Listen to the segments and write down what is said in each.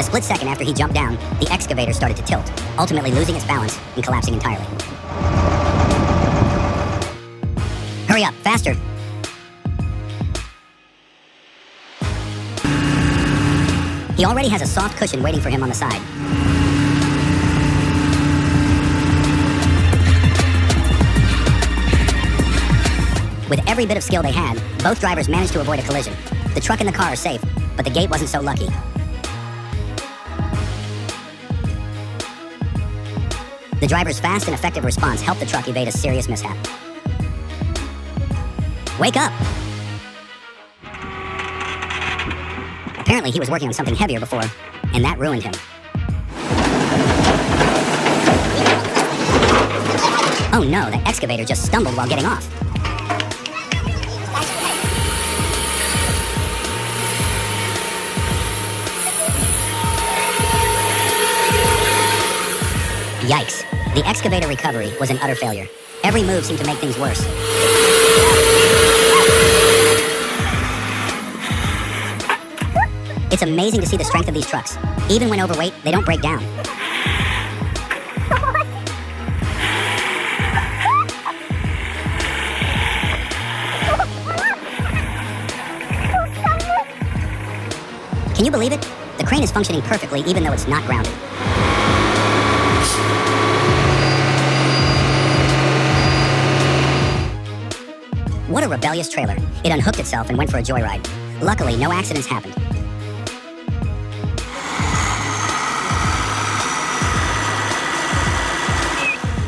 split second after he jumped down, the excavator started to tilt, ultimately losing its balance and collapsing entirely. Hurry up, faster! He already has a soft cushion waiting for him on the side. With every bit of skill they had, both drivers managed to avoid a collision. The truck and the car are safe, but the gate wasn't so lucky. The driver's fast and effective response helped the truck evade a serious mishap. Wake up! Apparently he was working on something heavier before, and that ruined him. Oh no, the excavator just stumbled while getting off. Yikes. The excavator recovery was an utter failure. Every move seemed to make things worse. It's amazing to see the strength of these trucks. Even when overweight, they don't break down. Can you believe it? The crane is functioning perfectly even though it's not grounded. What a rebellious trailer. It unhooked itself and went for a joyride. Luckily, no accidents happened.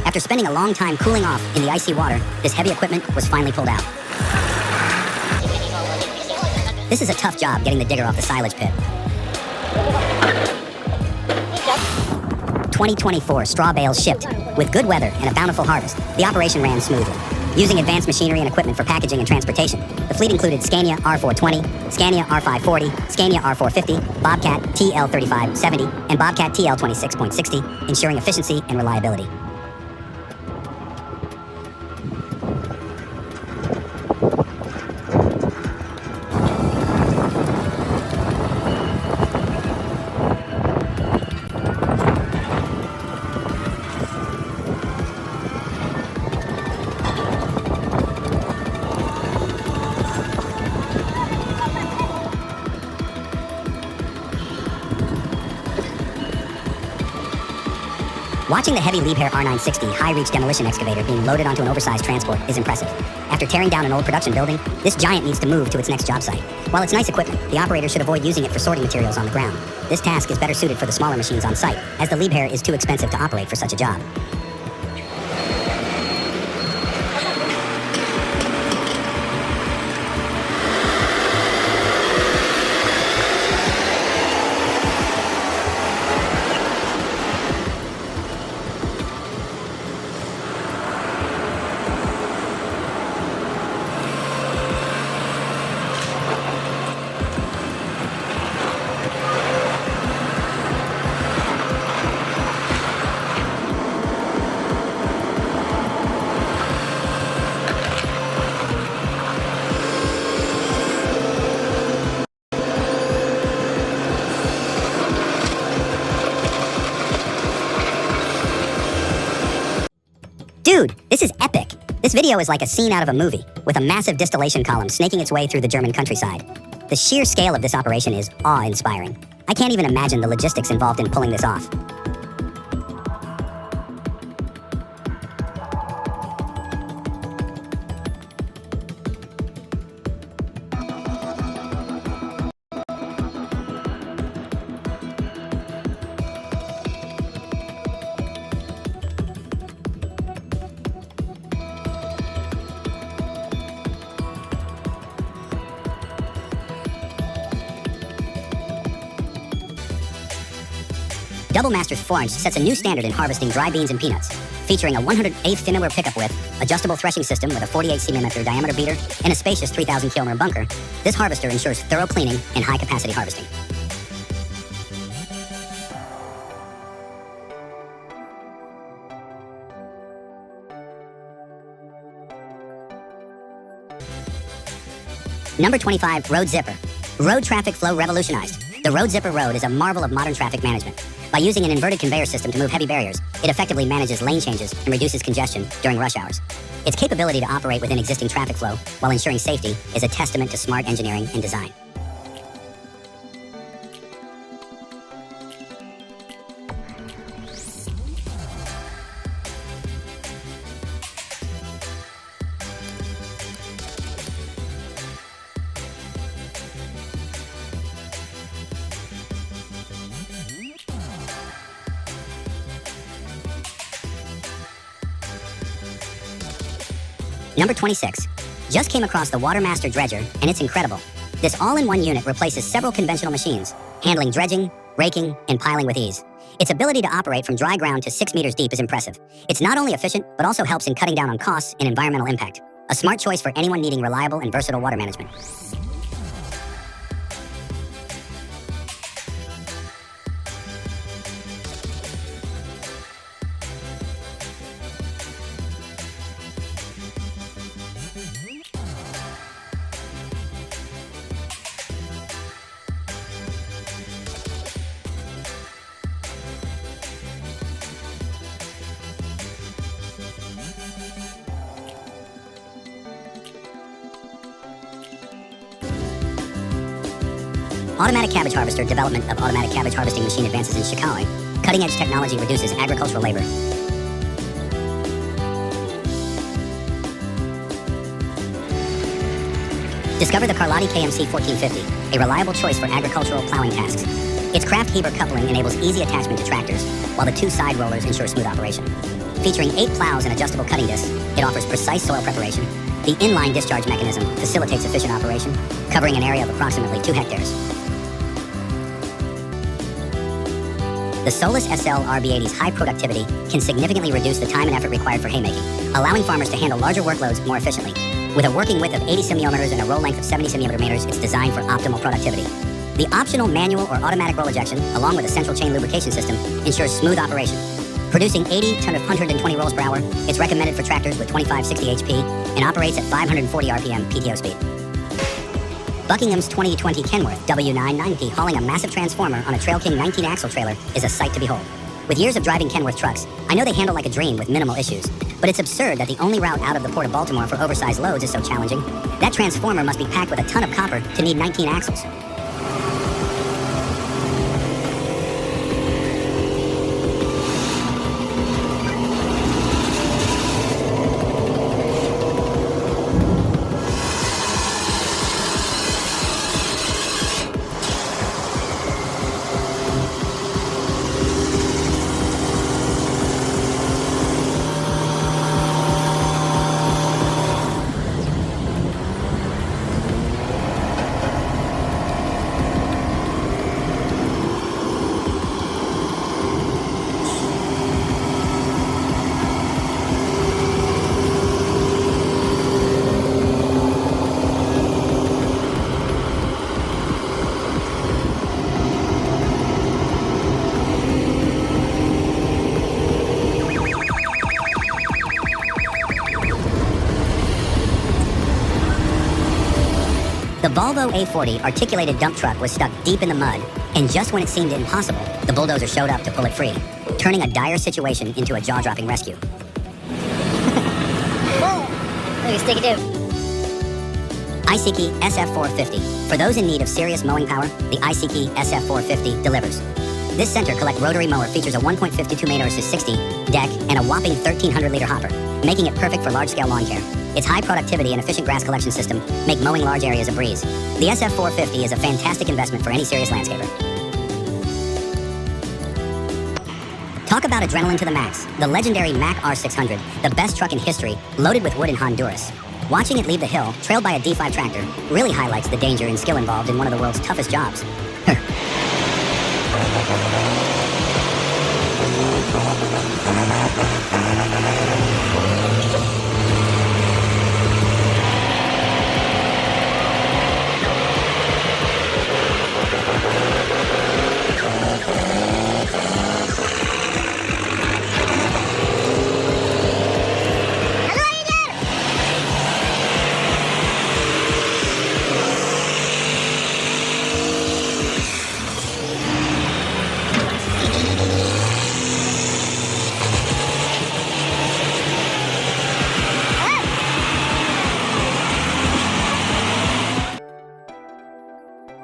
After spending a long time cooling off in the icy water, this heavy equipment was finally pulled out. This is a tough job getting the digger off the silage pit. 2024 straw bales shipped. With good weather and a bountiful harvest, the operation ran smoothly. Using advanced machinery and equipment for packaging and transportation, the fleet included Scania R420, Scania R540, Scania R450, Bobcat TL3570, and Bobcat TL26.60, ensuring efficiency and reliability. Watching the heavy Liebherr R960 high-reach demolition excavator being loaded onto an oversized transport is impressive. After tearing down an old production building, this giant needs to move to its next job site. While it's nice equipment, the operator should avoid using it for sorting materials on the ground. This task is better suited for the smaller machines on site, as the Liebherr is too expensive to operate for such a job. Dude, this is epic! This video is like a scene out of a movie, with a massive distillation column snaking its way through the German countryside. The sheer scale of this operation is awe-inspiring. I can't even imagine the logistics involved in pulling this off. Double Masters 4-inch sets a new standard in harvesting dry beans and peanuts, featuring a 108th thin-wheel pickup width, adjustable threshing system with a 48 cm diameter beater, and a spacious 3,000 km bunker. This harvester ensures thorough cleaning and high-capacity harvesting. Number 25, Road Zipper. Road traffic flow revolutionized. The Road Zipper Road is a marvel of modern traffic management. By using an inverted conveyor system to move heavy barriers, it effectively manages lane changes and reduces congestion during rush hours. Its capability to operate within existing traffic flow while ensuring safety is a testament to smart engineering and design. Number 26. Just came across the Watermaster Dredger, and it's incredible. This all-in-one unit replaces several conventional machines, handling dredging, raking, and piling with ease. Its ability to operate from dry ground to 6 meters deep is impressive. It's not only efficient, but also helps in cutting down on costs and environmental impact. A smart choice for anyone needing reliable and versatile water management. Automatic cabbage harvester development of automatic cabbage harvesting machine advances in Chicago. Cutting-edge technology reduces agricultural labor. Discover the Carlotti KMC 1450, a reliable choice for agricultural plowing tasks. Its Craft Heber coupling enables easy attachment to tractors, while the 2 side rollers ensure smooth operation. Featuring 8 plows and adjustable cutting discs, it offers precise soil preparation. The inline discharge mechanism facilitates efficient operation, covering an area of approximately 2 hectares. The Solus SL RB80's high productivity can significantly reduce the time and effort required for haymaking, allowing farmers to handle larger workloads more efficiently. With a working width of 80 semiometers and a roll length of 70 semiometers, it's designed for optimal productivity. The optional manual or automatic roll ejection, along with a central chain lubrication system, ensures smooth operation. Producing 80 to 120 rolls per hour, it's recommended for tractors with 2560 HP and operates at 540 RPM PTO speed. Buckingham's 2020 Kenworth W990 hauling a massive transformer on a Trail King 19-axle trailer is a sight to behold. With years of driving Kenworth trucks, I know they handle like a dream with minimal issues. But it's absurd that the only route out of the Port of Baltimore for oversized loads is so challenging. That transformer must be packed with a ton of copper to need 19 axles. The Volvo A40 articulated dump truck was stuck deep in the mud, and just when it seemed impossible, the bulldozer showed up to pull it free, turning a dire situation into a jaw-dropping rescue. Whoa! Look at sticky dude. iSeeki SF450. For those in need of serious mowing power, the iSeeki SF450 delivers. This center collect rotary mower features a 1.52 main versus 60 deck and a whopping 1,300-liter hopper, making it perfect for large-scale lawn care. Its high productivity and efficient grass collection system make mowing large areas a breeze. The SF450 is a fantastic investment for any serious landscaper. Talk about adrenaline to the max. The legendary Mack R600, the best truck in history, loaded with wood in Honduras. Watching it leave the hill, trailed by a D5 tractor, really highlights the danger and skill involved in one of the world's toughest jobs.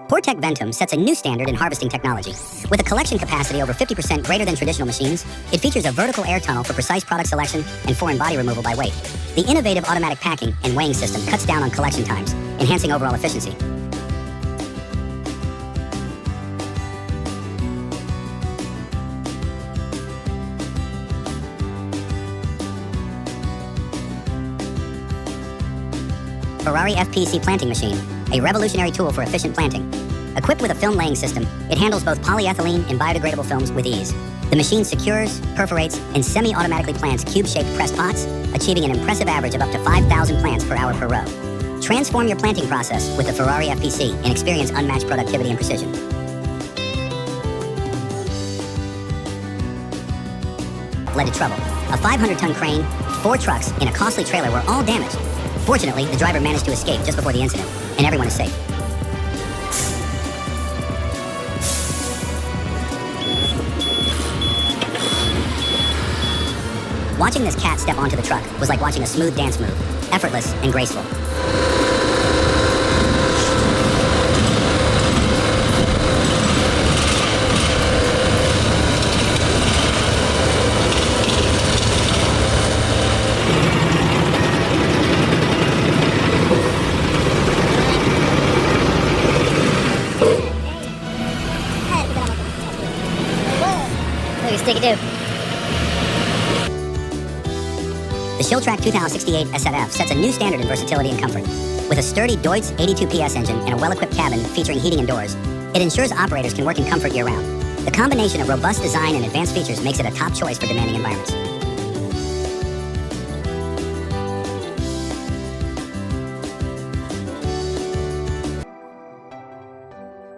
Portec Ventum sets a new standard in harvesting technology. With a collection capacity over 50% greater than traditional machines, it features a vertical air tunnel for precise product selection and foreign body removal by weight. The innovative automatic packing and weighing system cuts down on collection times, enhancing overall efficiency. Ferrari FPC planting machine, a revolutionary tool for efficient planting. Equipped with a film laying system, it handles both polyethylene and biodegradable films with ease. The machine secures, perforates, and semi-automatically plants cube-shaped pressed pots, achieving an impressive average of up to 5,000 plants per hour per row. Transform your planting process with the Ferrari FPC and experience unmatched productivity and precision. Led to trouble. A 500-ton crane, 4 trucks, and a costly trailer were all damaged. Fortunately, the driver managed to escape just before the incident, and everyone is safe. Watching this cat step onto the truck was like watching a smooth dance move, effortless and graceful. Look at sticky do. The Shilltrack 2068 SFF sets a new standard in versatility and comfort. With a sturdy Deutz 82 PS engine and a well-equipped cabin featuring heating and doors, it ensures operators can work in comfort year-round. The combination of robust design and advanced features makes it a top choice for demanding environments.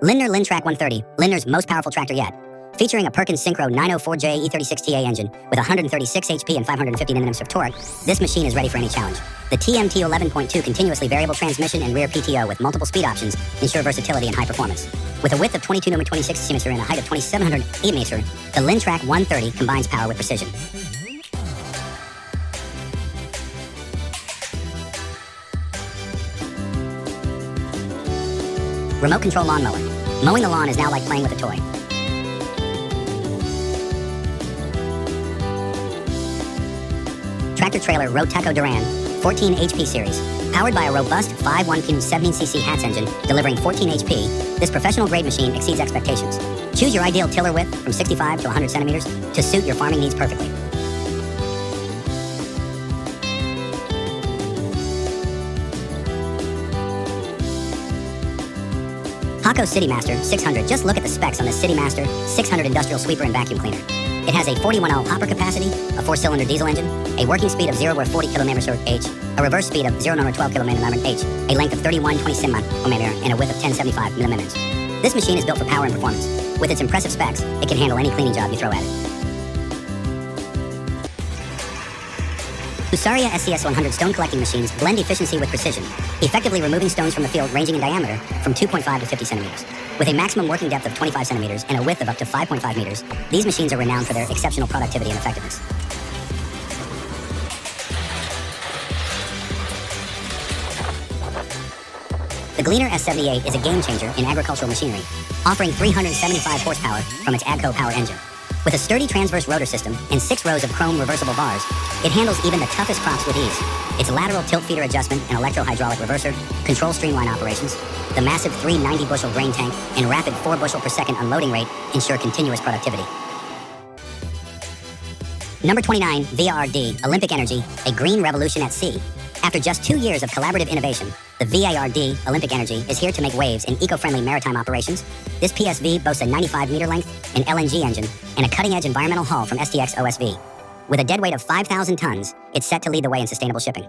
Lindner Lintrack 130, Lindner's most powerful tractor yet. Featuring a Perkins Synchro 904J E36TA engine with 136 HP and 550 Nm of torque, this machine is ready for any challenge. The TMT 11.2 continuously variable transmission and rear PTO with multiple speed options ensure versatility and high performance. With a width of 22 number 26 cm and a height of 2,708 meters, the Lintrack 130 combines power with precision. Remote control lawnmower. Mowing the lawn is now like playing with a toy. Tractor trailer Roteco Duran, 14 HP series. Powered by a robust 5.1 17cc Hatz engine, delivering 14 HP, this professional grade machine exceeds expectations. Choose your ideal tiller width from 65 to 100 centimeters to suit your farming needs perfectly. Hako CityMaster 600. Just look at the specs on the CityMaster 600 industrial sweeper and vacuum cleaner. It has a 41L hopper capacity, a 4-cylinder diesel engine, a working speed of 0 to 40 km/h, a reverse speed of 0 to 12 km/h, a length of 31.20 cm, and a width of 1075 mm. This machine is built for power and performance. With its impressive specs, it can handle any cleaning job you throw at it. Husaria SCS 100 stone collecting machines blend efficiency with precision, effectively removing stones from the field ranging in diameter from 2.5 to 50 centimeters. With a maximum working depth of 25 centimeters and a width of up to 5.5 meters, these machines are renowned for their exceptional productivity and effectiveness. The Gleaner S78 is a game changer in agricultural machinery, offering 375 horsepower from its AGCO power engine. With a sturdy transverse rotor system and 6 rows of chrome reversible bars, it handles even the toughest crops with ease. Its lateral tilt feeder adjustment and electro-hydraulic reverser control streamline operations. The massive 390-bushel grain tank and rapid 4 bushel per second unloading rate ensure continuous productivity. Number 29, VARD, Olympic Energy, a green revolution at sea. After just 2 years of collaborative innovation, the VARD, Olympic Energy, is here to make waves in eco-friendly maritime operations. This PSV boasts a 95-meter length, an LNG engine, and a cutting-edge environmental hull from STX OSV. With a dead weight of 5,000 tons, it's set to lead the way in sustainable shipping.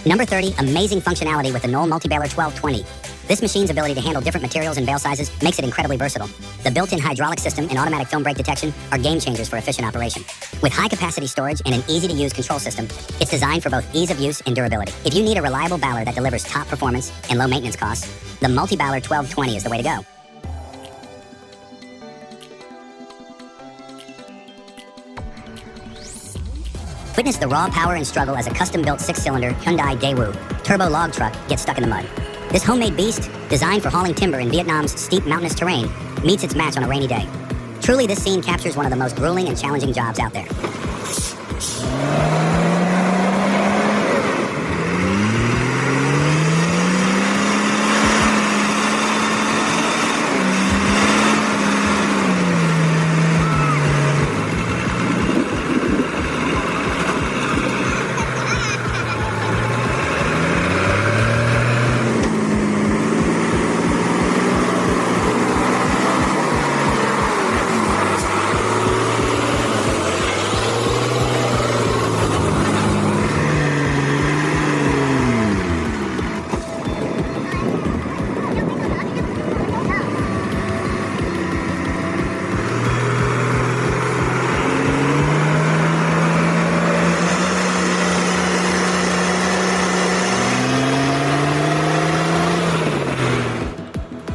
Number 30, amazing functionality with the Knoll Multibaler 1220. This machine's ability to handle different materials and bale sizes makes it incredibly versatile. The built-in hydraulic system and automatic film brake detection are game changers for efficient operation. With high-capacity storage and an easy-to-use control system, it's designed for both ease of use and durability. If you need a reliable baler that delivers top performance and low maintenance costs, the Multibaler 1220 is the way to go. Witness the raw power and struggle as a custom-built 6-cylinder Hyundai Daewoo turbo log truck gets stuck in the mud. This homemade beast, designed for hauling timber in Vietnam's steep mountainous terrain, meets its match on a rainy day. Truly, this scene captures one of the most grueling and challenging jobs out there.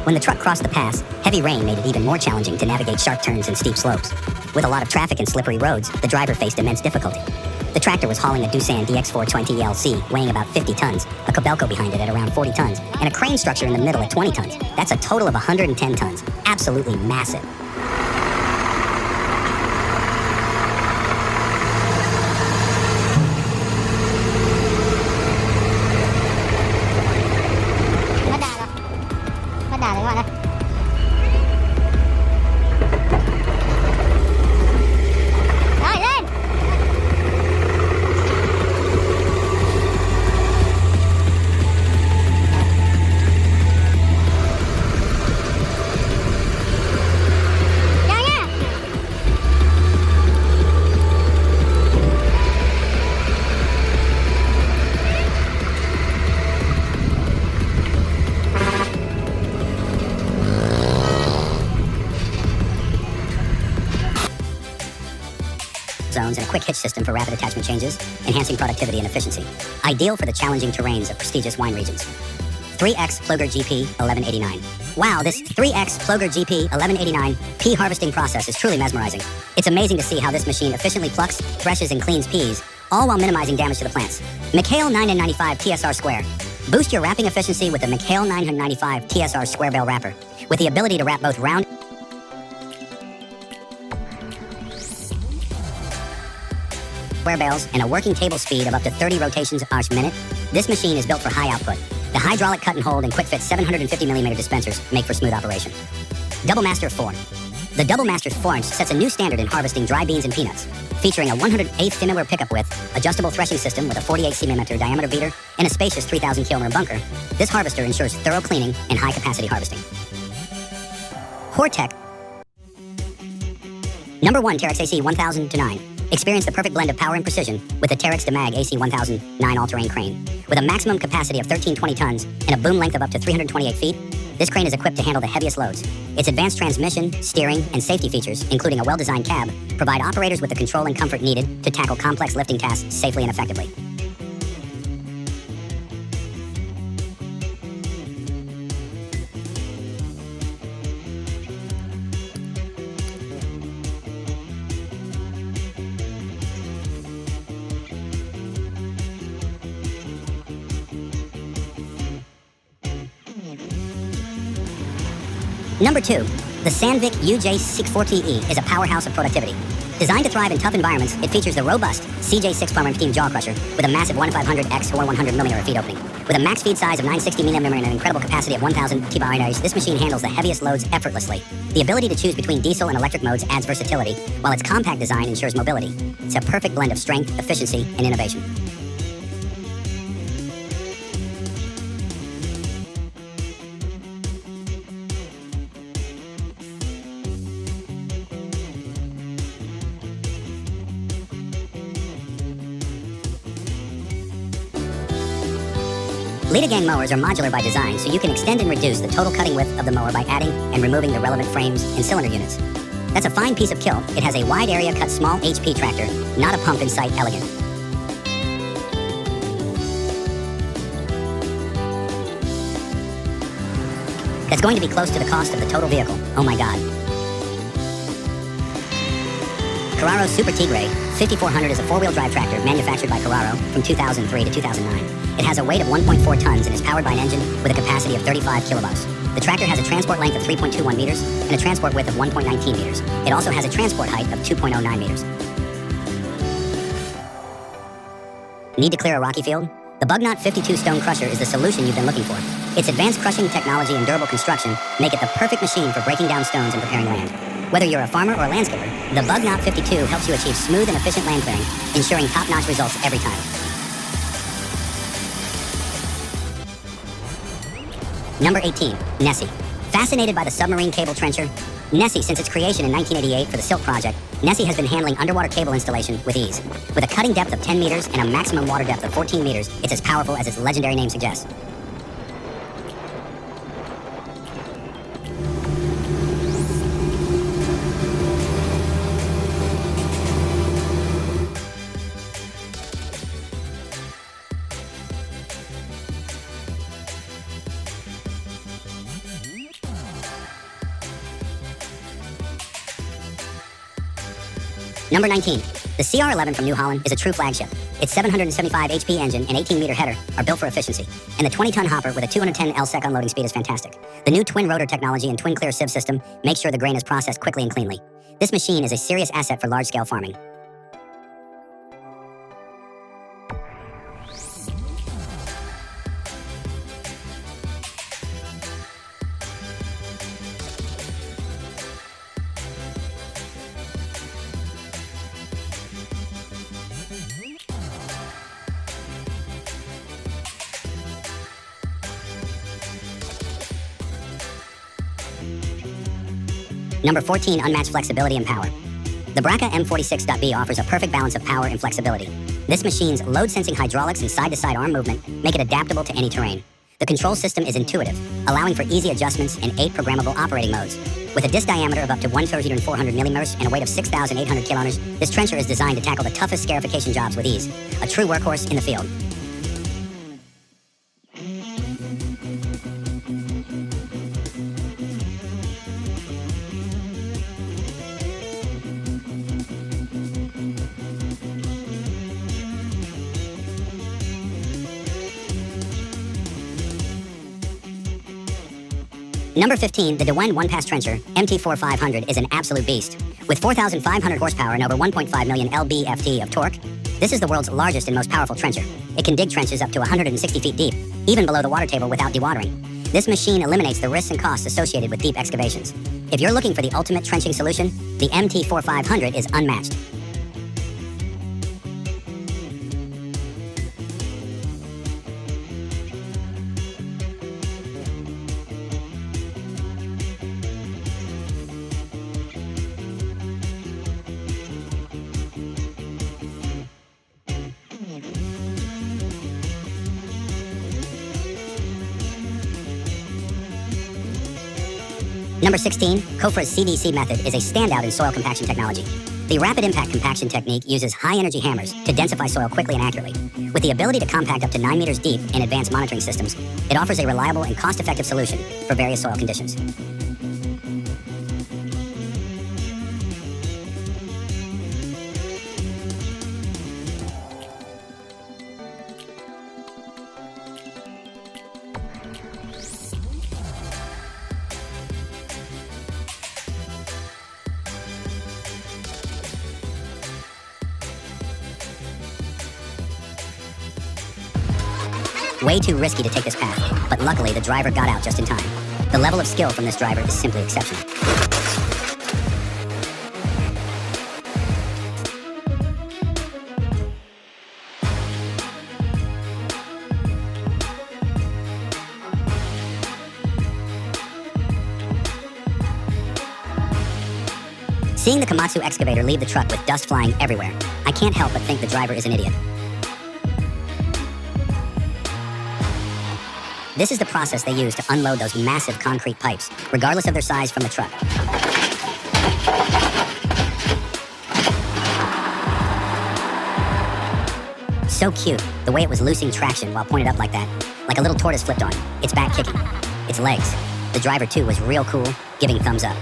When the truck crossed the pass, heavy rain made it even more challenging to navigate sharp turns and steep slopes. With a lot of traffic and slippery roads, the driver faced immense difficulty. The tractor was hauling a Doosan DX420 LC weighing about 50 tons, a Kobelco behind it at around 40 tons, and a crane structure in the middle at 20 tons. That's a total of 110 tons. Absolutely massive. Bắt đà rồi các bạn ơi. Rồi lên. Chào nha. Zones and a quick hitch system for rapid attachment changes, enhancing productivity and efficiency. Ideal for the challenging terrains of prestigious wine regions. 3X Ploger GP 1189. Wow, this 3X Ploger GP 1189 pea harvesting process is truly mesmerizing. It's amazing to see how this machine efficiently plucks, threshes, and cleans peas, all while minimizing damage to the plants. McHale 995 TSR Square. Boost your wrapping efficiency with the McHale 995 TSR Square Bale Wrapper, with the ability to wrap both round square bales and a working table speed of up to 30 rotations per minute. This machine is built for high output. The hydraulic cut and hold and quick fit 750mm dispensers make for smooth operation. Double Master 4. The Double Master 4-inch sets a new standard in harvesting dry beans and peanuts, featuring a 108 mm pickup width, adjustable threshing system with a 48 cm diameter beater, and a spacious 3,000 km bunker. This harvester ensures thorough cleaning and high capacity harvesting. Hortec. Number 1 Terex AC 1000-9. Experience the perfect blend of power and precision with the Terex DeMag AC 1009 all-terrain crane. With a maximum capacity of 1320 tons and a boom length of up to 328 feet, this crane is equipped to handle the heaviest loads. Its advanced transmission, steering, and safety features, including a well-designed cab, provide operators with the control and comfort needed to tackle complex lifting tasks safely and effectively. Number 2, the Sandvik UJ640E is a powerhouse of productivity. Designed to thrive in tough environments, it features the robust CJ6 Farmer Team Jaw Crusher with a massive 1500X or 100mm feed opening. With a max feed size of 960mm and an incredible capacity of 1000 T-binaries, this machine handles the heaviest loads effortlessly. The ability to choose between diesel and electric modes adds versatility, while its compact design ensures mobility. It's a perfect blend of strength, efficiency, and innovation. Leader gang mowers are modular by design, so you can extend and reduce the total cutting width of the mower by adding and removing the relevant frames and cylinder units. That's a fine piece of kill. It has a wide area cut small HP tractor, not a pump in sight elegant. That's going to be close to the cost of the total vehicle. Oh my god. Carraro Super Tigre 5400 is a four-wheel drive tractor manufactured by Carraro from 2003 to 2009. It has a weight of 1.4 tons and is powered by an engine with a capacity of 35 kilowatts. The tractor has a transport length of 3.21 meters and a transport width of 1.19 meters. It also has a transport height of 2.09 meters. Need to clear a rocky field? The Bugnot 52 Stone Crusher is the solution you've been looking for. Its advanced crushing technology and durable construction make it the perfect machine for breaking down stones and preparing land. Whether you're a farmer or a landscaper, the Bugnot 52 helps you achieve smooth and efficient land clearing, ensuring top-notch results every time. Number 18, Nessie. Fascinated by the submarine cable trencher? Nessie, since its creation in 1988 for the Silk Project, Nessie has been handling underwater cable installation with ease. With a cutting depth of 10 meters and a maximum water depth of 14 meters, it's as powerful as its legendary name suggests. Number 19. The CR11 from New Holland is a true flagship. Its 775 HP engine and 18-meter header are built for efficiency, and the 20-ton hopper with a 210 lsec unloading speed is fantastic. The new twin rotor technology and twin clear sieve system make sure the grain is processed quickly and cleanly. This machine is a serious asset for large-scale farming. Number 14, unmatched flexibility and power. The Braca M46.B offers a perfect balance of power and flexibility. This machine's load-sensing hydraulics and side-to-side arm movement make it adaptable to any terrain. The control system is intuitive, allowing for easy adjustments and 8 programmable operating modes. With a disc diameter of up to 1,400 millimeters and a weight of 6,800 kilograms, this trencher is designed to tackle the toughest scarification jobs with ease. A true workhorse in the field. Number 15, the DeWen one-pass trencher, MT4500, is an absolute beast. With 4,500 horsepower and over 1.5 million lb-ft of torque, this is the world's largest and most powerful trencher. It can dig trenches up to 160 feet deep, even below the water table without dewatering. This machine eliminates the risks and costs associated with deep excavations. If you're looking for the ultimate trenching solution, the MT4500 is unmatched. Number 16, Cofra's CDC method is a standout in soil compaction technology. The rapid impact compaction technique uses high-energy hammers to densify soil quickly and accurately. With the ability to compact up to 9 meters deep in advanced monitoring systems, it offers a reliable and cost-effective solution for various soil conditions. Way too risky to take this path, but luckily the driver got out just in time. The level of skill from this driver is simply exceptional. Seeing the Komatsu excavator leave the truck with dust flying everywhere, I can't help but think the driver is an idiot. This is the process they use to unload those massive concrete pipes, regardless of their size, from the truck. So cute, the way it was losing traction while pointed up like that, like a little tortoise flipped on, its back kicking, its legs. The driver too was real cool, giving thumbs up.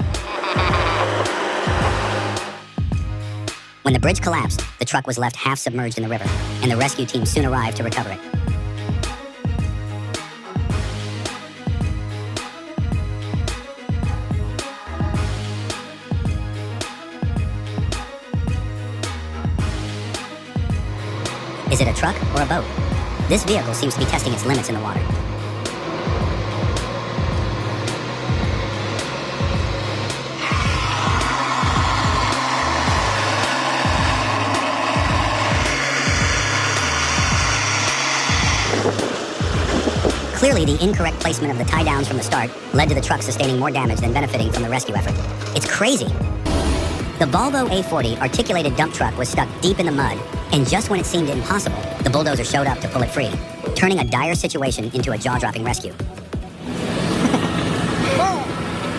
When the bridge collapsed, the truck was left half submerged in the river, and the rescue team soon arrived to recover it. Is it a truck or a boat? This vehicle seems to be testing its limits in the water. Clearly, the incorrect placement of the tie-downs from the start led to the truck sustaining more damage than benefiting from the rescue effort. It's crazy. The Volvo A40 articulated dump truck was stuck deep in the mud, and just when it seemed impossible, the bulldozer showed up to pull it free, turning a dire situation into a jaw-dropping rescue. Whoa.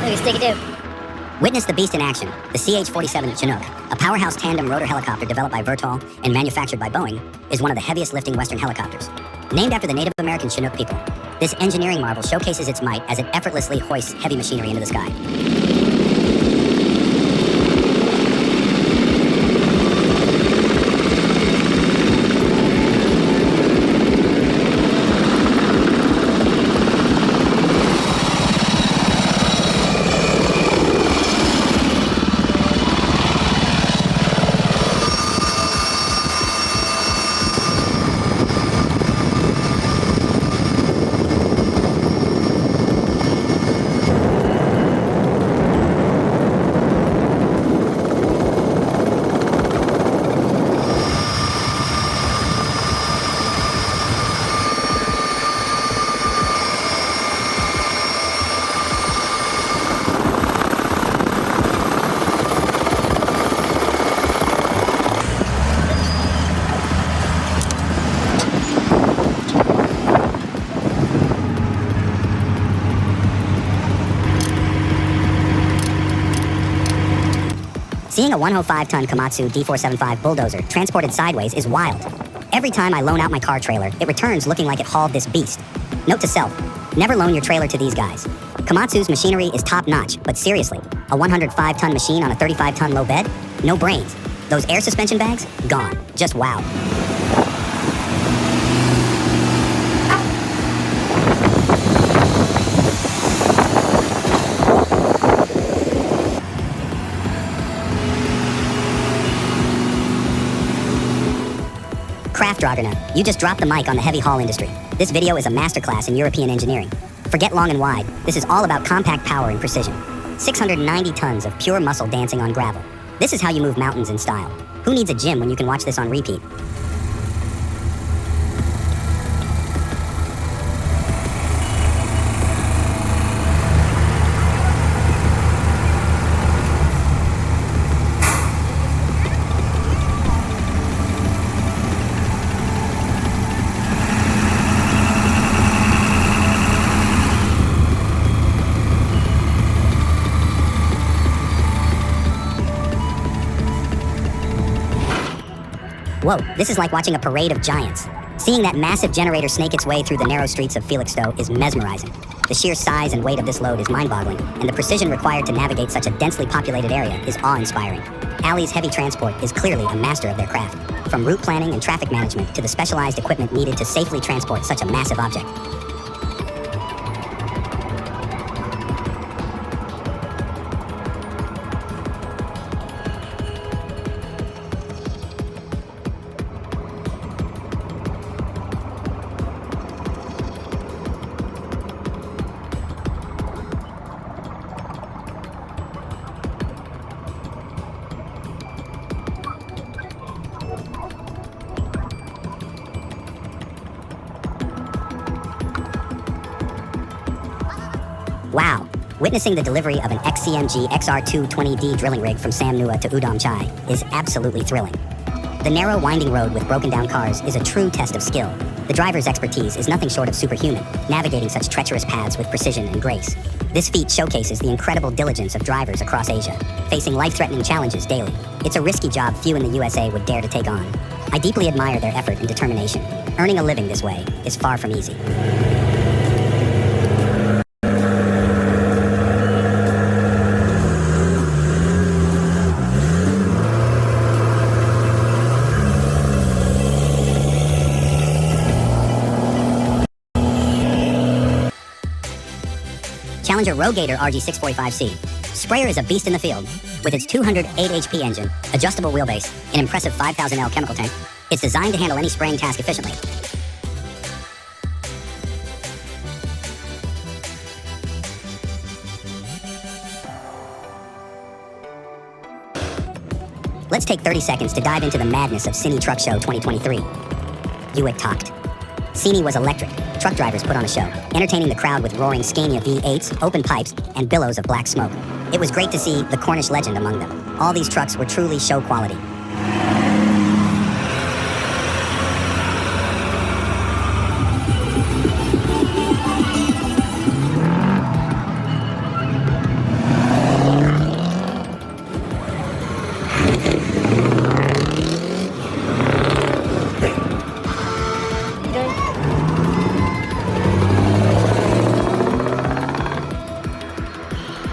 Look at sticky dude. Witness the beast in action, the CH-47 Chinook, a powerhouse tandem rotor helicopter developed by Vertol and manufactured by Boeing, is one of the heaviest lifting Western helicopters. Named after the Native American Chinook people, this engineering marvel showcases its might as it effortlessly hoists heavy machinery into the sky. Seeing a 105-ton Komatsu D475 bulldozer transported sideways is wild. Every time I loan out my car trailer, it returns looking like it hauled this beast. Note to self, never loan your trailer to these guys. Komatsu's machinery is top-notch, but seriously, a 105-ton machine on a 35-ton low bed? No brains. Those air suspension bags? Gone. Just wow. Craft Draugr, you just dropped the mic on the heavy haul industry. This video is a masterclass in European engineering. Forget long and wide, this is all about compact power and precision. 690 tons of pure muscle dancing on gravel. This is how you move mountains in style. Who needs a gym when you can watch this on repeat? Whoa, this is like watching a parade of giants. Seeing that massive generator snake its way through the narrow streets of Felixstowe is mesmerizing. The sheer size and weight of this load is mind-boggling, and the precision required to navigate such a densely populated area is awe-inspiring. Alley's Heavy Transport is clearly a master of their craft, from route planning and traffic management to the specialized equipment needed to safely transport such a massive object. Wow, witnessing the delivery of an XCMG XR220D drilling rig from Sam Nua to Udom Chai is absolutely thrilling. The narrow winding road with broken down cars is a true test of skill. The driver's expertise is nothing short of superhuman, navigating such treacherous paths with precision and grace. This feat showcases the incredible diligence of drivers across Asia, facing life-threatening challenges daily. It's a risky job few in the USA would dare to take on. I deeply admire their effort and determination. Earning a living this way is far from easy. Challenger Rogator RG645C. Sprayer is a beast in the field. With its 208 HP engine, adjustable wheelbase, an impressive 5,000 L chemical tank, it's designed to handle any spraying task efficiently. Let's take 30 seconds to dive into the madness of Cine Truck Show 2023. Buick talked. Cine was electric. Truck drivers put on a show, entertaining the crowd with roaring Scania V8s, open pipes, and billows of black smoke. It was great to see the Cornish legend among them. All these trucks were truly show quality.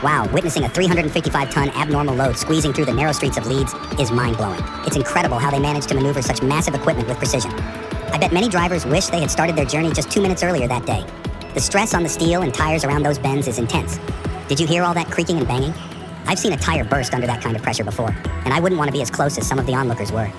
Wow, witnessing a 355-ton abnormal load squeezing through the narrow streets of Leeds is mind-blowing. It's incredible how they managed to maneuver such massive equipment with precision. I bet many drivers wish they had started their journey just 2 minutes earlier that day. The stress on the steel and tires around those bends is intense. Did you hear all that creaking and banging? I've seen a tire burst under that kind of pressure before, and I wouldn't want to be as close as some of the onlookers were.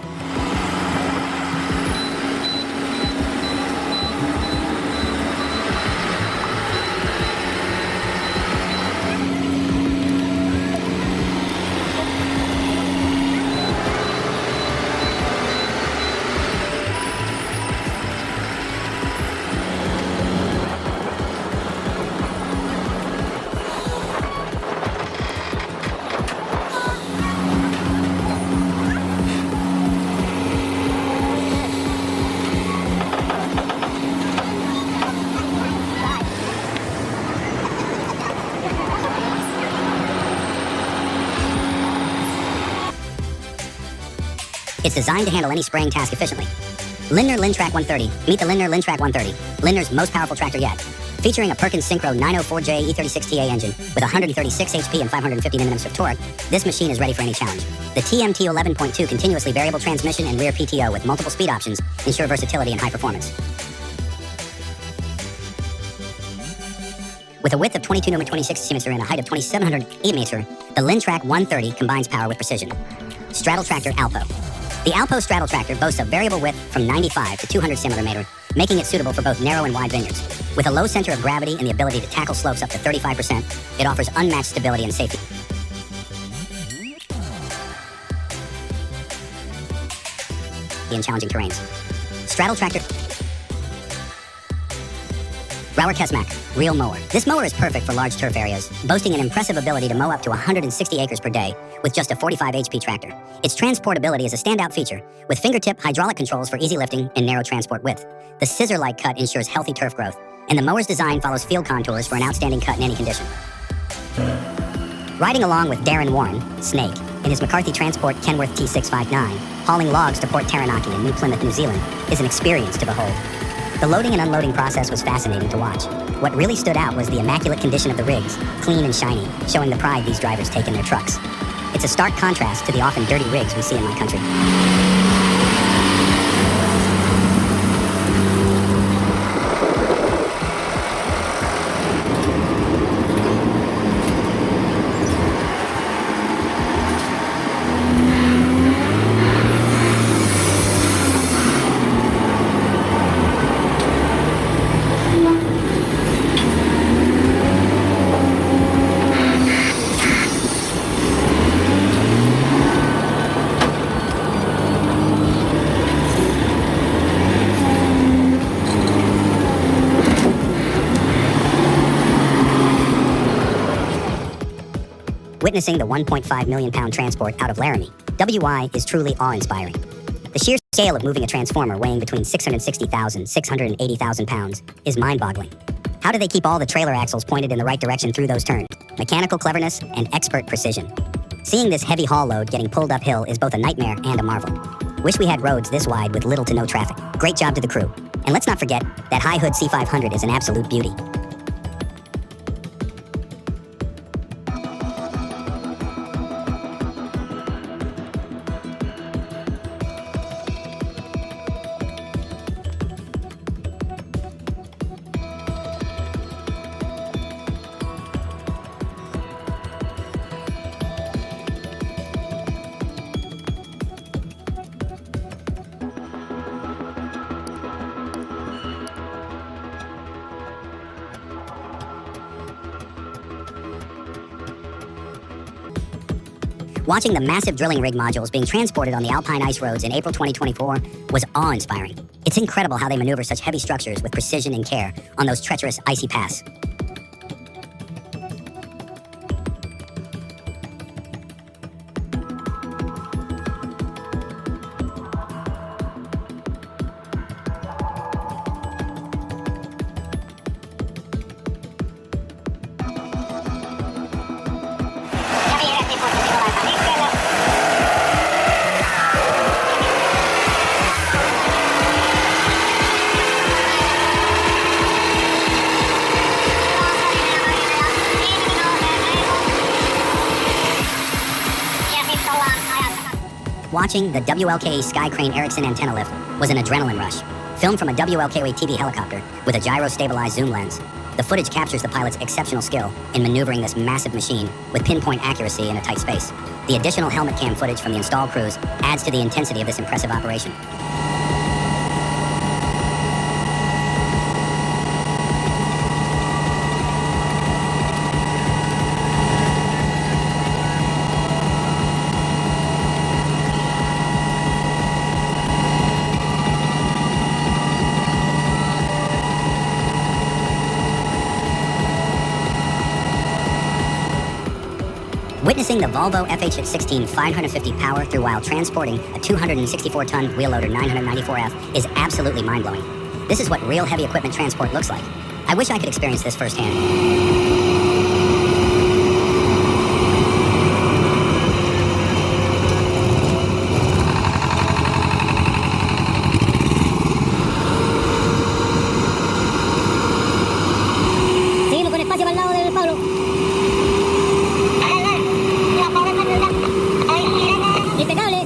It's designed to handle any spraying task efficiently. Lindner Lintrac 130. Meet the Lindner Lintrac 130, Lindner's most powerful tractor yet. Featuring a Perkins Synchro 904J E36TA engine with 136 HP and 550 Nm of torque, this machine is ready for any challenge. The TMT 11.2 continuously variable transmission and rear PTO with multiple speed options ensure versatility and high performance. With a width of 22 number 26 cm and a height of 2,708 meter, the Lintrac 130 combines power with precision. Straddle Tractor Alpo. The Alpo straddle tractor boasts a variable width from 95 to 200 cm, making it suitable for both narrow and wide vineyards. With a low center of gravity and the ability to tackle slopes up to 35%, it offers unmatched stability and safety. In challenging terrains. Straddle tractor Rauer Kesmack, Real Mower. This mower is perfect for large turf areas, boasting an impressive ability to mow up to 160 acres per day with just a 45 HP tractor. Its transportability is a standout feature, with fingertip hydraulic controls for easy lifting and narrow transport width. The scissor-like cut ensures healthy turf growth, and the mower's design follows field contours for an outstanding cut in any condition. Riding along with Darren Warren, Snake, in his McCarthy Transport Kenworth T659, hauling logs to Port Taranaki in New Plymouth, New Zealand, is an experience to behold. The loading and unloading process was fascinating to watch. What really stood out was the immaculate condition of the rigs, clean and shiny, showing the pride these drivers take in their trucks. It's a stark contrast to the often dirty rigs we see in my country. Witnessing the 1.5 million pound transport out of Laramie, WI is truly awe-inspiring. The sheer scale of moving a transformer weighing between 660,000 and 680,000 pounds is mind-boggling. How do they keep all the trailer axles pointed in the right direction through those turns? Mechanical cleverness and expert precision. Seeing this heavy haul load getting pulled uphill is both a nightmare and a marvel. Wish we had roads this wide with little to no traffic. Great job to the crew. And let's not forget that high hood C500 is an absolute beauty. Watching the massive drilling rig modules being transported on the Alpine ice roads in April 2024 was awe-inspiring. It's incredible how they maneuver such heavy structures with precision and care on those treacherous icy paths. Watching the WLKE Sky Crane Ericsson antenna lift was an adrenaline rush. Filmed from a WLKE TV helicopter with a gyro-stabilized zoom lens, the footage captures the pilot's exceptional skill in maneuvering this massive machine with pinpoint accuracy in a tight space. The additional helmet cam footage from the installed crews adds to the intensity of this impressive operation. Witnessing the Volvo FH16 550 power through while transporting a 264-ton wheel loader 994F is absolutely mind-blowing. This is what real heavy equipment transport looks like. I wish I could experience this firsthand. Seguimos con espacio para el lado del Pablo. Impecable.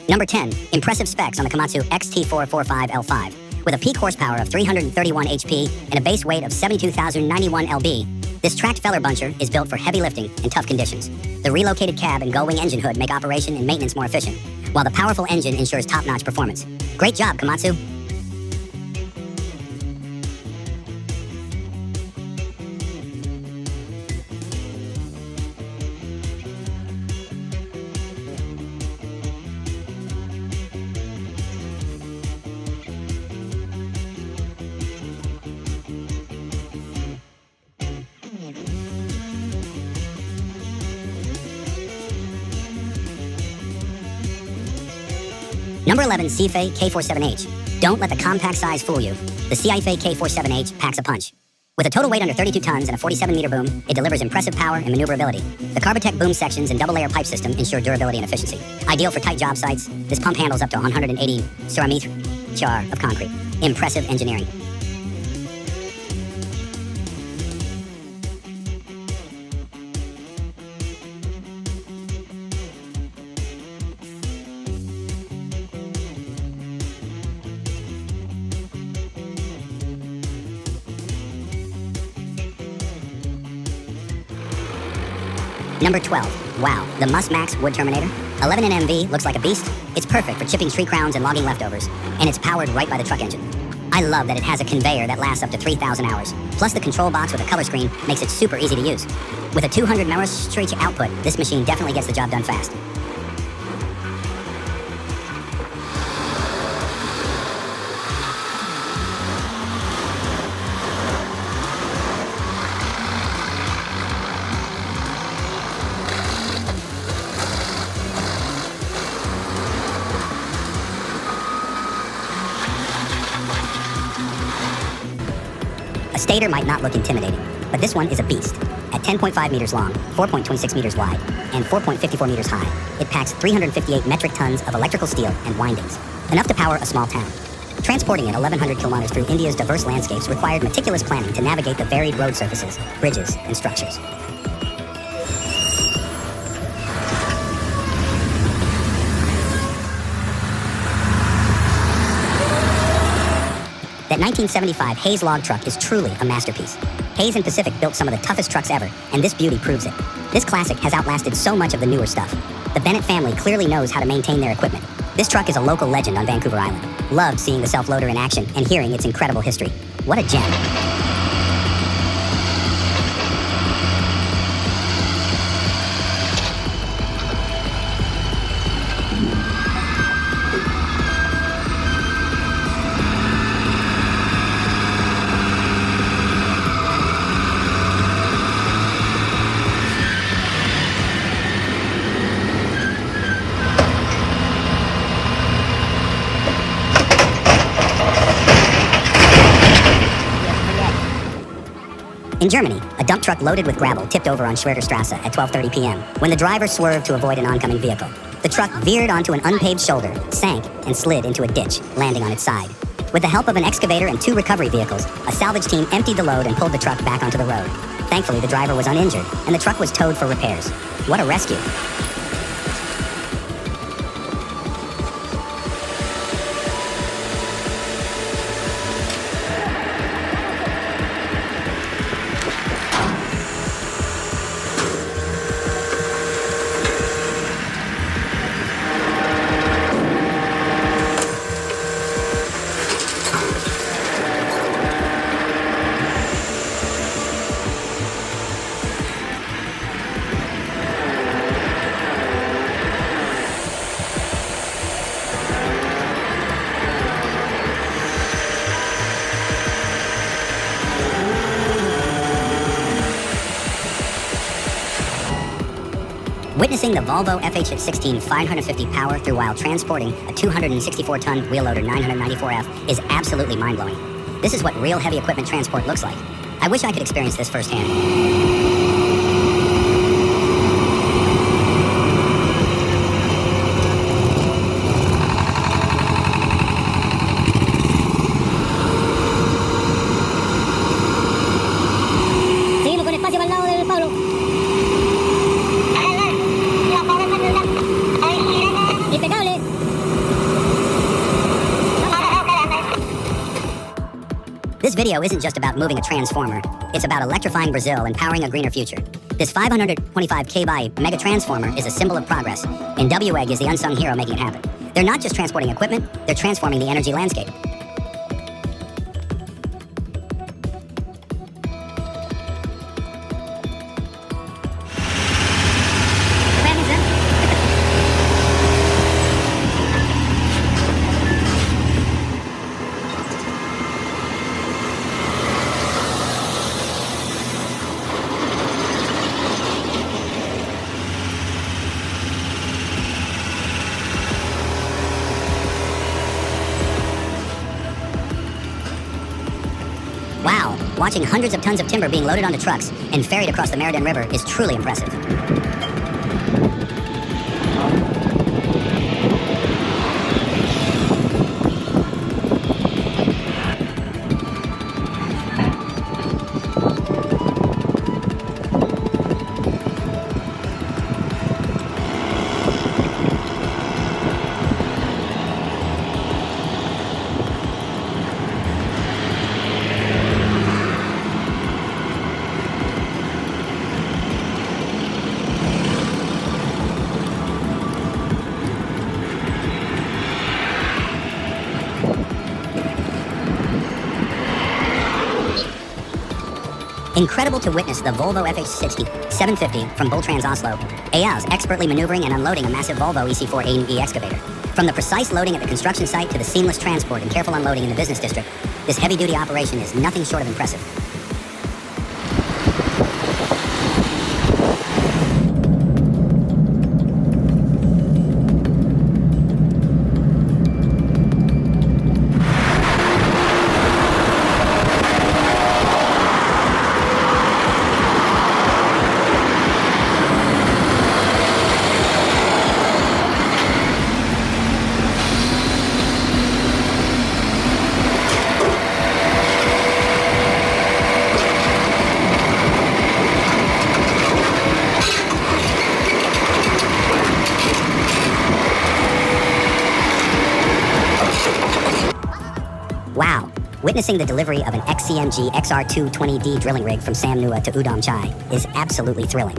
Number 10, impressive specs on the Komatsu XT445L5. With a peak horsepower of 331 HP and a base weight of 72,091 lb, this tracked feller buncher is built for heavy lifting in tough conditions. The relocated cab and gull-wing engine hood make operation and maintenance more efficient, while the powerful engine ensures top-notch performance. Great job, Komatsu! Number 11, Seafei K47H. Don't let the compact size fool you. The Seafei K47H packs a punch. With a total weight under 32 tons and a 47-meter boom, it delivers impressive power and maneuverability. The Carbotech boom sections and double-layer pipe system ensure durability and efficiency. Ideal for tight job sites, this pump handles up to 180 cm of concrete. Impressive engineering. Number 12. Wow, the Max Wood Terminator. 11 in MV looks like a beast. It's perfect for chipping tree crowns and logging leftovers, and it's powered right by the truck engine. I love that it has a conveyor that lasts up to 3,000 hours. Plus the control box with a color screen makes it super easy to use. With a 200 megawatt output, this machine definitely gets the job done fast. A stator might not look intimidating, but this one is a beast. At 10.5 meters long, 4.26 meters wide, and 4.54 meters high, it packs 358 metric tons of electrical steel and windings, enough to power a small town. Transporting it 1,100 kilometers through India's diverse landscapes required meticulous planning to navigate the varied road surfaces, bridges, and structures. That 1975 Hayes log truck is truly a masterpiece. Hayes and Pacific built some of the toughest trucks ever, and this beauty proves it. This classic has outlasted so much of the newer stuff. The Bennett family clearly knows how to maintain their equipment. This truck is a local legend on Vancouver Island. Loved seeing the self-loader in action and hearing its incredible history. What a gem. In Germany, a dump truck loaded with gravel tipped over on Schwerterstrasse at 12:30 p.m. when the driver swerved to avoid an oncoming vehicle. The truck veered onto an unpaved shoulder, sank, and slid into a ditch, landing on its side. With the help of an excavator and 2 recovery vehicles, a salvage team emptied the load and pulled the truck back onto the road. Thankfully, the driver was uninjured, and the truck was towed for repairs. What a rescue! Witnessing the Volvo FH16 550 power through while transporting a 264-ton wheel loader 994F is absolutely mind-blowing. This is what real heavy equipment transport looks like. I wish I could experience this firsthand. Seguimos con espacio para el lado del Pablo. Impecable. This video isn't just about moving a transformer. It's about electrifying Brazil and powering a greener future. This 525 kb mega transformer is a symbol of progress, and WEG is the unsung hero making it happen. They're not just transporting equipment, they're transforming the energy landscape. Wow, watching hundreds of tons of timber being loaded onto trucks and ferried across the Meriden River is truly impressive. Incredible to witness the Volvo FH60 750 from Boltrans Oslo, EA's expertly maneuvering and unloading a massive Volvo EC4 A&E excavator. From the precise loading at the construction site to the seamless transport and careful unloading in the business district, this heavy-duty operation is nothing short of impressive. Wow, witnessing the delivery of an XCMG XR220D drilling rig from Sam Nua to Udom Chai is absolutely thrilling.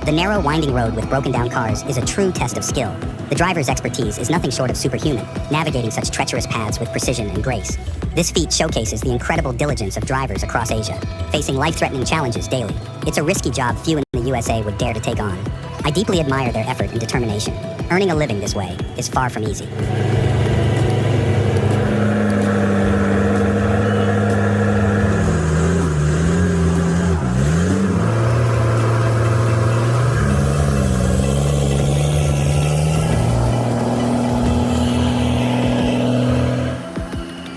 The narrow, winding road with broken-down cars is a true test of skill. The driver's expertise is nothing short of superhuman, navigating such treacherous paths with precision and grace. This feat showcases the incredible diligence of drivers across Asia, facing life-threatening challenges daily. It's a risky job few in the USA would dare to take on. I deeply admire their effort and determination. Earning a living this way is far from easy.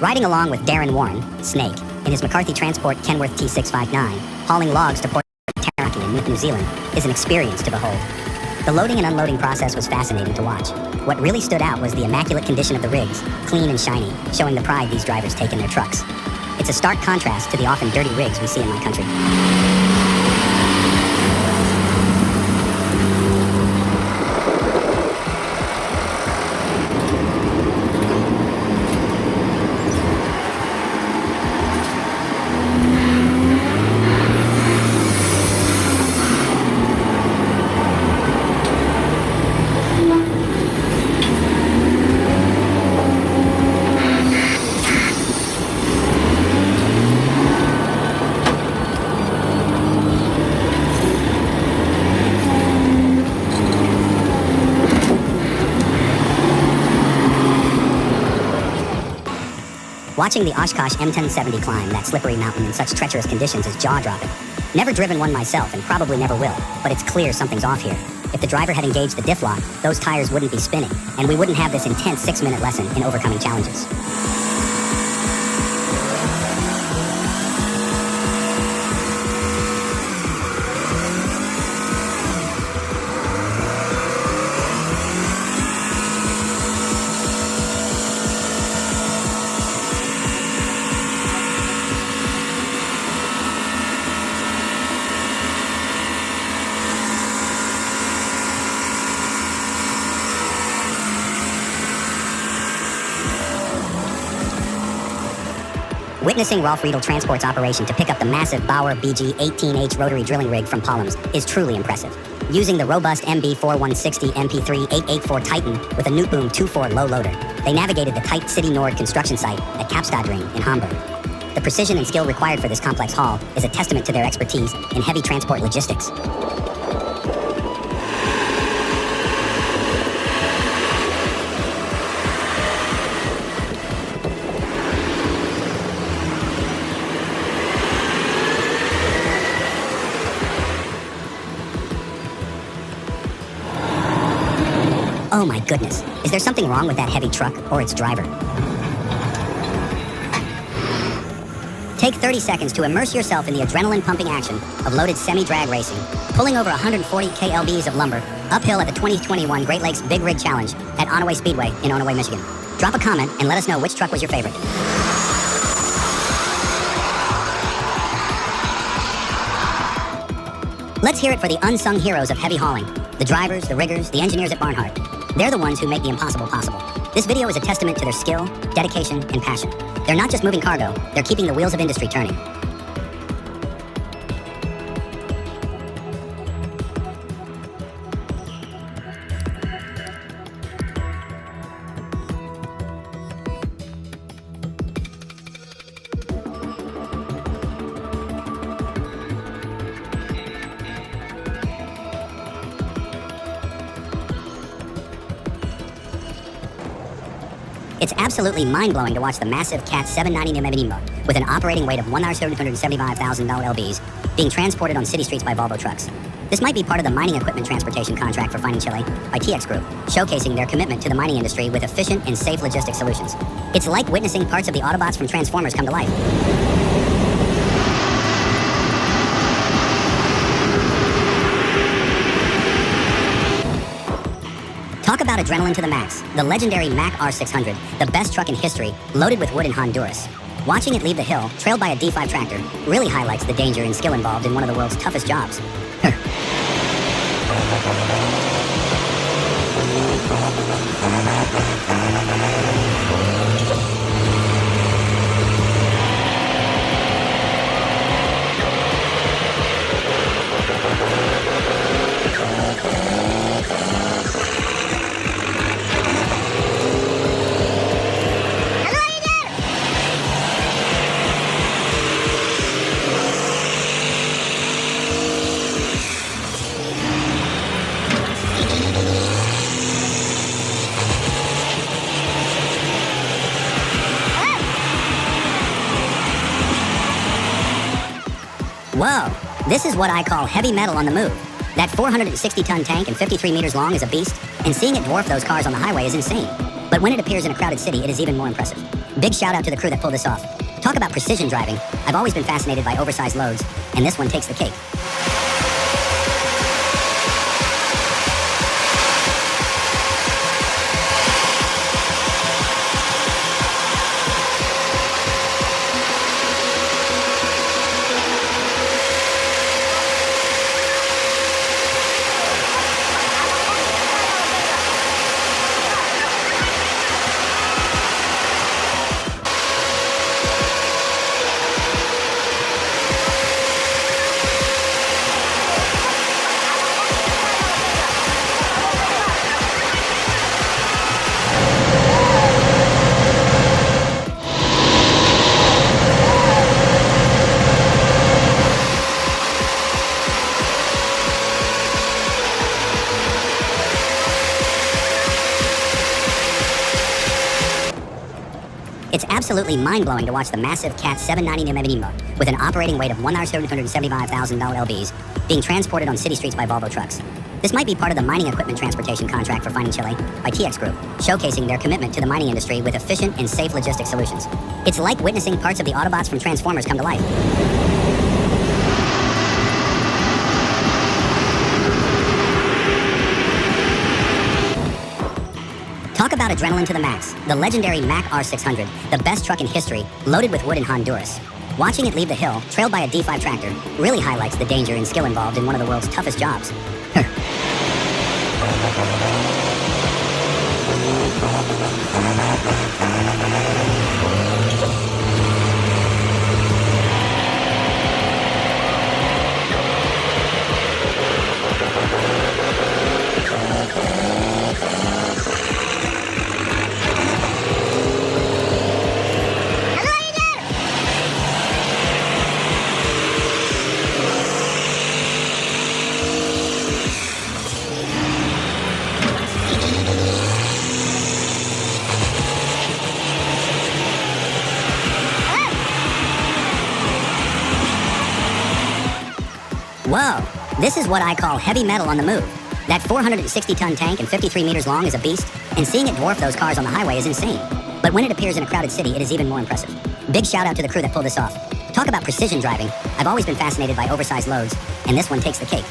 Riding along with Darren Warren, Snake, in his McCarthy Transport Kenworth T659, hauling logs to Port Taranaki in New Zealand, is an experience to behold. The loading and unloading process was fascinating to watch. What really stood out was the immaculate condition of the rigs, clean and shiny, showing the pride these drivers take in their trucks. It's a stark contrast to the often dirty rigs we see in my country. Watching the Oshkosh M1070 climb that slippery mountain in such treacherous conditions is jaw-dropping. Never driven one myself and probably never will, but it's clear something's off here. If the driver had engaged the diff lock, those tires wouldn't be spinning, and we wouldn't have this intense 6-minute lesson in overcoming challenges. Witnessing Rolf Riedel Transport's operation to pick up the massive Bauer BG-18H rotary drilling rig from Pollums is truly impressive. Using the robust MB-4160 MP3-884 Titan with a Newt Boom 2.4 low loader, they navigated the tight City Nord construction site at Kapstadring in Hamburg. The precision and skill required for this complex haul is a testament to their expertise in heavy transport logistics. Oh my goodness, is there something wrong with that heavy truck or its driver? Take 30 seconds to immerse yourself in the adrenaline-pumping action of loaded semi-drag racing, pulling over 140 KLBs of lumber uphill at the 2021 Great Lakes Big Rig Challenge at Onaway Speedway in Onaway, Michigan. Drop a comment and let us know which truck was your favorite. Let's hear it for the unsung heroes of heavy hauling. The drivers, the riggers, the engineers at Barnhart. They're the ones who make the impossible possible. This video is a testament to their skill, dedication, and passion. They're not just moving cargo, they're keeping the wheels of industry turning. It's absolutely mind-blowing to watch the massive Cat 790 Nimba with an operating weight of 1,775,000 lbs being transported on city streets by Volvo trucks. This might be part of the mining equipment transportation contract for Finding Chile by TX Group, showcasing their commitment to the mining industry with efficient and safe logistics solutions. It's like witnessing parts of the Autobots from Transformers come to life. Talk about adrenaline to the max. The legendary Mack R600, the best truck in history, loaded with wood in Honduras. Watching it leave the hill, trailed by a D5 tractor, really highlights the danger and skill involved in one of the world's toughest jobs. Whoa, this is what I call heavy metal on the move. That 460-ton tank and 53 meters long is a beast, and seeing it dwarf those cars on the highway is insane. But when it appears in a crowded city, it is even more impressive. Big shout out to the crew that pulled this off. Talk Talk about precision driving. I've always been fascinated by oversized loads, and this one takes the cake. It's absolutely mind-blowing to watch the massive Cat 790mm with an operating weight of 1,775,000 lbs being transported on city streets by Volvo trucks. This might be part of the mining equipment transportation contract for Finding Chile by TX Group, showcasing their commitment to the mining industry with efficient and safe logistics solutions. It's like witnessing parts of the Autobots from Transformers come to life. Talk about adrenaline to the max. The legendary Mack R600, the best truck in history, loaded with wood in Honduras. Watching it leave the hill, trailed by a D5 tractor, really highlights the danger and skill involved in one of the world's toughest jobs. Whoa, this is what I call heavy metal on the move. That 460-ton tank and 53 meters long is a beast, and seeing it dwarf those cars on the highway is insane. But when it appears in a crowded city, it is even more impressive. Big shout out to the crew that pulled this off. Talk about precision driving. I've always been fascinated by oversized loads, and this one takes the cake.